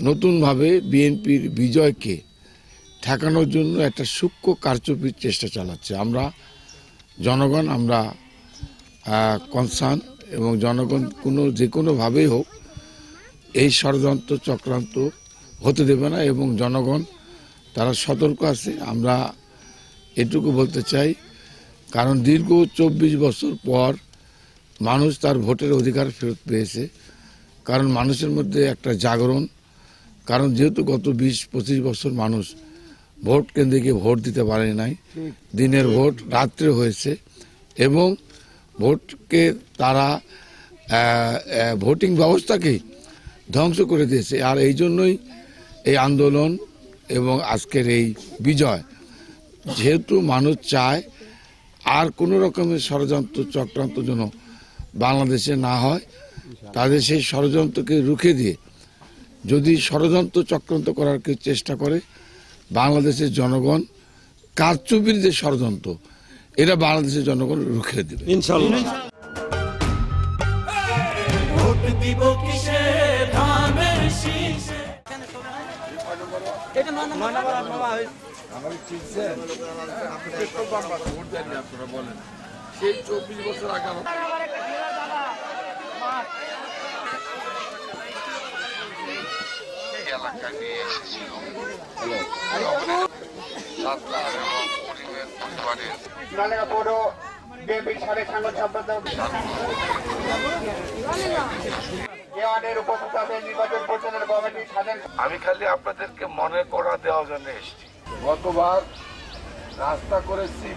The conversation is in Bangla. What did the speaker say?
নতুনভাবে বিএনপির বিজয়কে ঠেকানোর জন্য একটা সূক্ষ্ম কারচুপির চেষ্টা চালাচ্ছে। জনগণ আমরা কনসার্ন এবং জনগণ যে কোনোভাবেই হোক এই ষড়যন্ত্র চক্রান্ত হতে দেবে না এবং জনগণ তারা সতর্ক আছে। আমরা এটুকু বলতে চাই, কারণ দীর্ঘ 24 বছর পর মানুষ তার ভোটের অধিকার ফেরত পেয়েছে। কারণ মানুষের মধ্যে একটা জাগরণ, কারণ যেহেতু গত 20-25 বছর মানুষ ভোট কেন্দ্রে গিয়ে ভোট দিতে পারে নাই, দিনের ভোট রাত্রে হয়েছে এবং ভোটকে তারা ভোটিং ব্যবস্থাকেই ধ্বংস করে দিয়েছে। আর এই জন্যই এই আন্দোলন এবং আজকের এই বিজয়, যেহেতু মানুষ চায় আর কোনো রকমের ষড়যন্ত্র চক্রান্ত যেন বাংলাদেশে না হয়, তাদের সেই ষড়যন্ত্রকে রুখে দিয়ে যদি ষড়যন্ত্র চক্রান্ত করার কেউ চেষ্টা করে, বাংলাদেশের জনগণ কারচুপির যে ষড়যন্ত্র, এটা বাংলাদেশের জনগণ রুখে দেবে ইনশাআল্লাহ। সেই 24 বছর আগে এলাকা নিয়ে এসেছিল আমি খালি আপনাদেরকে মনে করা দেওয়ার জন্য এসেছি। গতবার রাস্তা করেছি